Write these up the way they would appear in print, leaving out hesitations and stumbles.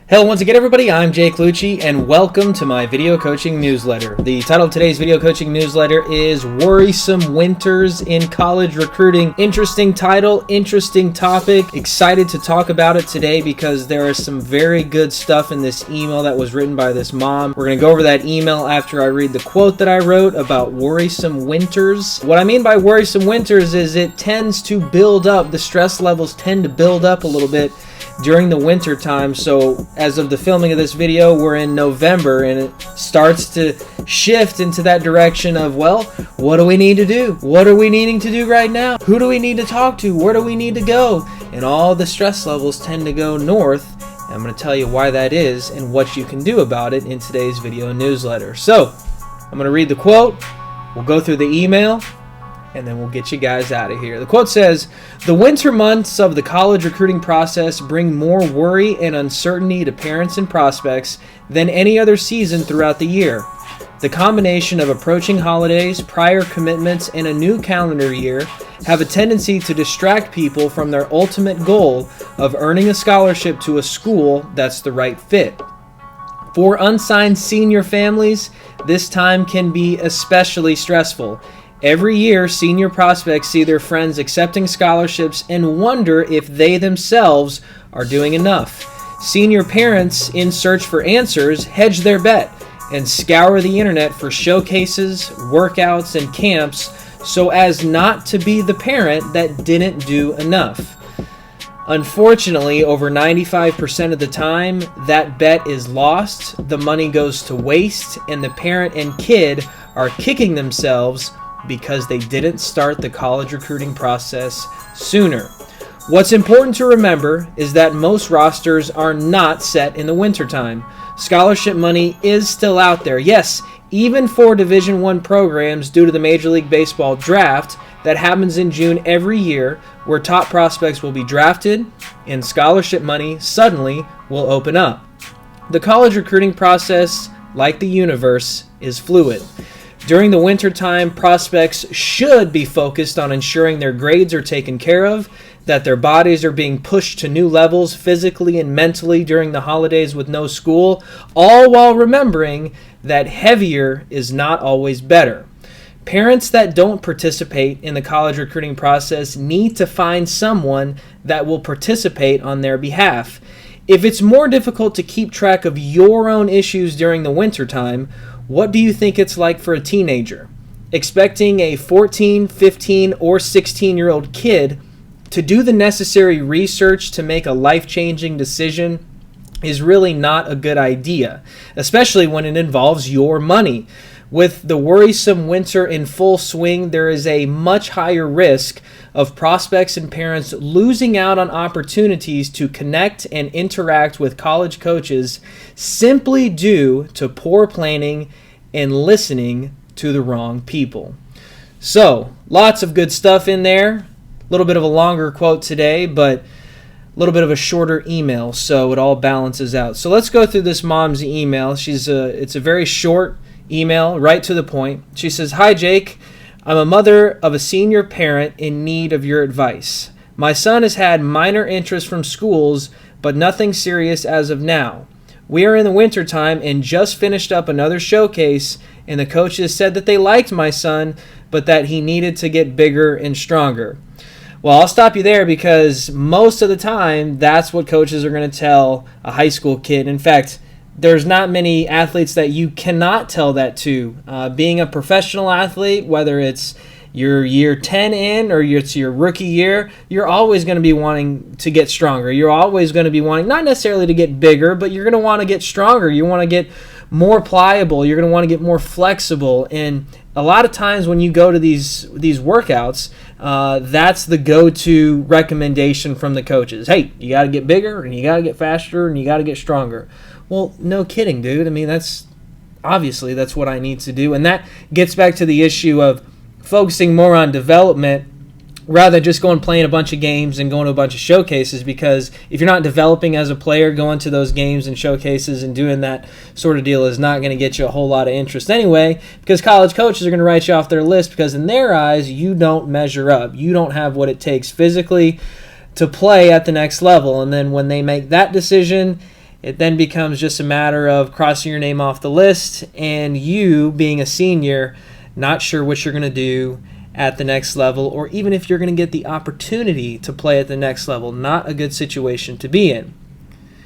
Hello once again everybody, I'm Jake Luce and welcome to my video coaching newsletter. The title of today's video coaching newsletter is Worrisome Winters in College Recruiting. Interesting title, interesting topic. Excited to talk about it today because there is some very good stuff in this email that was written by this mom. We're going to go over that email after I read the quote that I wrote about worrisome winters. What I mean by worrisome winters is it tends to build up, the stress levels tend to build up a little bit during the winter time. So as of the filming of this video, we're in November and it starts to shift into that direction of, well, what do we need to do? What are we needing to do right now? Who do we need to talk to? Where do we need to go? And all the stress levels tend to go north. And I'm going to tell you why that is and what you can do about it in today's video newsletter. So I'm going to read the quote. We'll go through the email and then we'll get you guys out of here. The quote says, "The winter months of the college recruiting process bring more worry and uncertainty to parents and prospects than any other season throughout the year. The combination of approaching holidays, prior commitments, and a new calendar year have a tendency to distract people from their ultimate goal of earning a scholarship to a school that's the right fit. For unsigned senior families, this time can be especially stressful. Every year, senior prospects see their friends accepting scholarships and wonder if they themselves are doing enough. Senior parents, in search for answers, hedge their bet and scour the internet for showcases, workouts, and camps so as not to be the parent that didn't do enough. Unfortunately, over 95% of the time, that bet is lost, the money goes to waste, and the parent and kid are kicking themselves because they didn't start the college recruiting process sooner. What's important to remember is that most rosters are not set in the wintertime. Scholarship money is still out there. Yes, even for Division I programs due to the Major League Baseball draft that happens in June every year, where top prospects will be drafted and scholarship money suddenly will open up. The college recruiting process, like the universe, is fluid. During the wintertime, prospects should be focused on ensuring their grades are taken care of, that their bodies are being pushed to new levels physically and mentally during the holidays with no school, all while remembering that heavier is not always better. Parents that don't participate in the college recruiting process need to find someone that will participate on their behalf. If it's more difficult to keep track of your own issues during the wintertime, what do you think it's like for a teenager? Expecting a 14, 15, or 16-year-old kid to do the necessary research to make a life-changing decision is really not a good idea, especially when it involves your money. With the worrisome winter in full swing, there is a much higher risk of prospects and parents losing out on opportunities to connect and interact with college coaches simply due to poor planning and listening to the wrong people." So, lots of good stuff in there. A little bit of a longer quote today, but a little bit of a shorter email, so it all balances out. So let's go through this mom's email. It's a very short email, right to the point. She says, "Hi Jake, I'm a mother of a senior parent in need of your advice. My son has had minor interest from schools, but nothing serious as of now. We are in the wintertime and just finished up another showcase, and the coaches said that they liked my son, but that he needed to get bigger and stronger." Well, I'll stop you there because most of the time, that's what coaches are going to tell a high school kid. In fact, there's not many athletes that you cannot tell that to. Being a professional athlete, whether it's your year 10 in or it's your rookie year, you're always going to be wanting to get stronger. You're always going to be wanting, not necessarily to get bigger, but you're going to want to get stronger. You want to get more pliable. You're going to want to get more flexible. And a lot of times when you go to these workouts, that's the go-to recommendation from the coaches. Hey, you got to get bigger and you got to get faster and you got to get stronger. Well, no kidding, dude. I mean, that's what I need to do. And that gets back to the issue of focusing more on development rather than just going and playing a bunch of games and going to a bunch of showcases, because if you're not developing as a player, going to those games and showcases and doing that sort of deal is not going to get you a whole lot of interest anyway, because college coaches are going to write you off their list because in their eyes, you don't measure up. You don't have what it takes physically to play at the next level. And then when they make that decision It then becomes just a matter of crossing your name off the list and you, being a senior, not sure what you're going to do at the next level, or even if you're going to get the opportunity to play at the next level. Not a good situation to be in.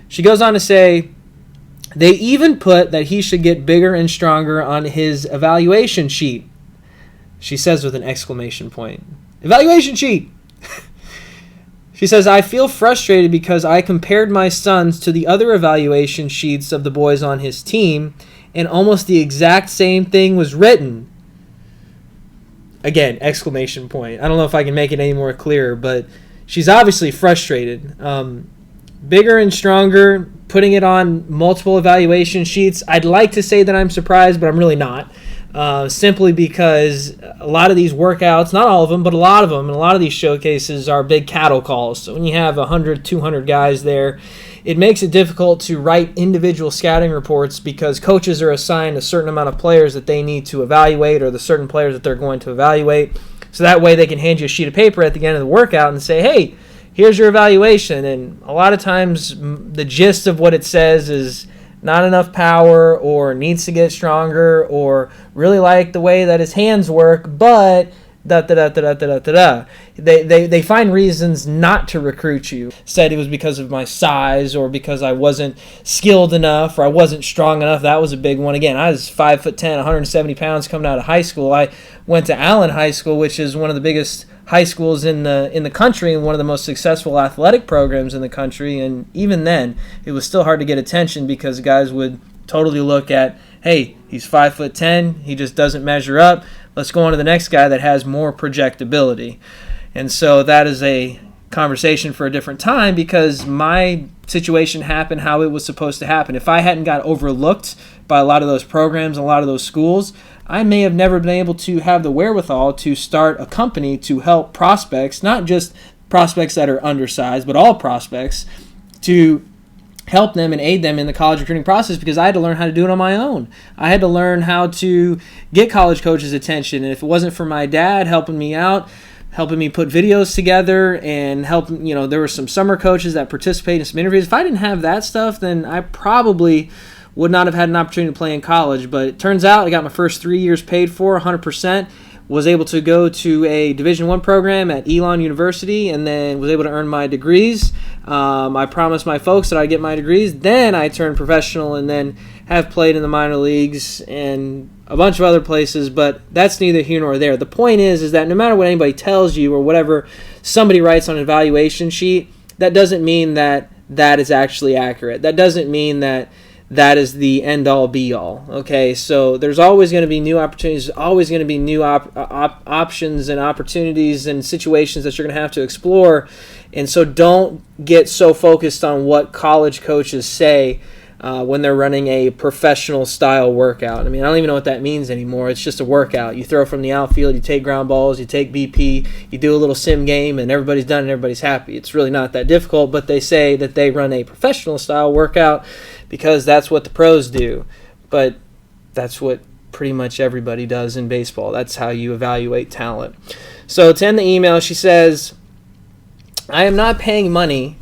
She goes on to say, they even put that he should get bigger and stronger on his evaluation sheet. She says with an exclamation point. Evaluation sheet! She says, I feel frustrated because I compared my sons to the other evaluation sheets of the boys on his team, and almost the exact same thing was written. Again, exclamation point. I don't know if I can make it any more clear, but she's obviously frustrated. Bigger and stronger, putting it on multiple evaluation sheets. I'd like to say that I'm surprised, but I'm really not. Simply because a lot of these workouts, not all of them, but a lot of them, and a lot of these showcases are big cattle calls. So when you have 100, 200 guys there, it makes it difficult to write individual scouting reports because coaches are assigned a certain amount of players that they need to evaluate, or the certain players that they're going to evaluate. So that way they can hand you a sheet of paper at the end of the workout and say, hey, here's your evaluation. And a lot of times the gist of what it says is not enough power, or needs to get stronger, or really like the way that his hands work, but They find reasons not to recruit you. Said it was because of my size, or because I wasn't skilled enough, or I wasn't strong enough. That was a big one. Again, I was 5'10", 170 pounds coming out of high school. I went to Allen High School, which is one of the biggest high schools in the country, and one of the most successful athletic programs in the country. And even then, it was still hard to get attention because guys would totally look at, hey, he's 5'10", he just doesn't measure up. Let's go on to the next guy that has more projectability. And so that is a conversation for a different time, because my situation happened how it was supposed to happen. If I hadn't got overlooked by a lot of those programs, a lot of those schools, I may have never been able to have the wherewithal to start a company to help prospects, not just prospects that are undersized, but all prospects, to help them and aid them in the college recruiting process, because I had to learn how to do it on my own. I had to learn how to get college coaches' attention. And if it wasn't for my dad helping me out, helping me put videos together, and there were some summer coaches that participated in some interviews. If I didn't have that stuff, then I probably would not have had an opportunity to play in college. But it turns out I got my first 3 years paid for 100%. Was able to go to a Division I program at Elon University, and then was able to earn my degrees. I promised my folks that I'd get my degrees. Then I turned professional, and then have played in the minor leagues and a bunch of other places, but that's neither here nor there. The point is that no matter what anybody tells you, or whatever somebody writes on an evaluation sheet, that doesn't mean that that is actually accurate. That doesn't mean that that is the end-all, be-all. Okay, so there's always going to be new opportunities, always going to be new options and opportunities and situations that you're going to have to explore. And so don't get so focused on what college coaches say when they're running a professional-style workout. I mean, I don't even know what that means anymore. It's just a workout. You throw from the outfield, you take ground balls, you take BP, you do a little sim game, and everybody's done and everybody's happy. It's really not that difficult, but they say that they run a professional-style workout because that's what the pros do. But that's what pretty much everybody does in baseball. That's how you evaluate talent. So to end the email, she says, I am not paying money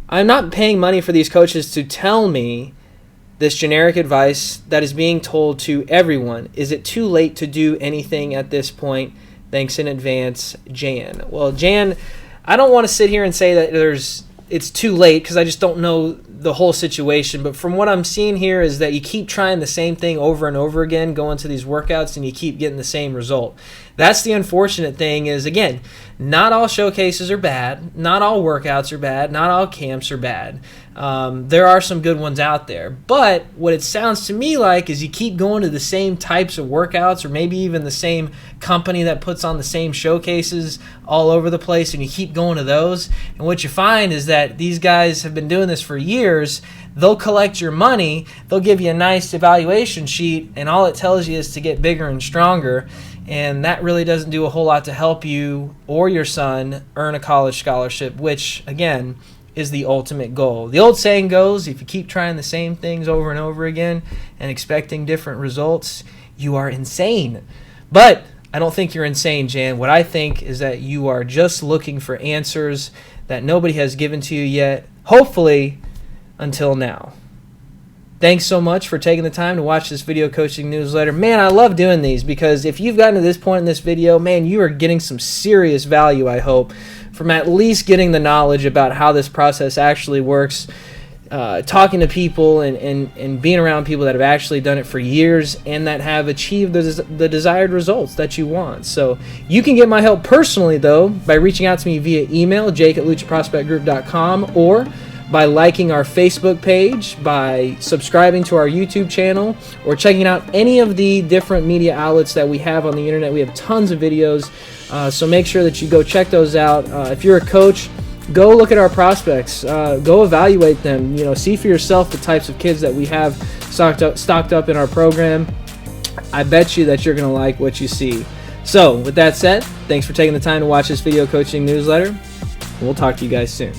for these coaches to tell me this generic advice that is being told to everyone. Is it too late to do anything at this point? Thanks in advance, Jan. Well, Jan, I don't want to sit here and say that it's too late, because I just don't know the whole situation. But from what I'm seeing here is that you keep trying the same thing over and over again, going to these workouts, and you keep getting the same result. That's the unfortunate thing is, again, not all showcases are bad. Not all workouts are bad. Not all camps are bad. There are some good ones out there. But what it sounds to me like is you keep going to the same types of workouts, or maybe even the same company that puts on the same showcases all over the place, and you keep going to those. And what you find is that these guys have been doing this for years. They'll collect your money. They'll give you a nice evaluation sheet, and all it tells you is to get bigger and stronger. And that really doesn't do a whole lot to help you or your son earn a college scholarship, which, again, is the ultimate goal. The old saying goes, if you keep trying the same things over and over again and expecting different results, you are insane. But I don't think you're insane, Jan. What I think is that you are just looking for answers that nobody has given to you yet. Hopefully, until now. Thanks so much for taking the time to watch this video coaching newsletter. Man, I love doing these because if you've gotten to this point in this video, man, you are getting some serious value, I hope, from at least getting the knowledge about how this process actually works, talking to people and being around people that have actually done it for years and that have achieved the desired results that you want. So you can get my help personally, though, by reaching out to me via email, jake@luceprospectgroup.com, or by liking our Facebook page, by subscribing to our YouTube channel, or checking out any of the different media outlets that we have on the internet. We have tons of videos, so make sure that you go check those out. If you're a coach, go look at our prospects, go evaluate them, see for yourself the types of kids that we have stocked up in our program. I bet you that you're going to like what you see. So with that said, thanks for taking the time to watch this video coaching newsletter. We'll talk to you guys soon.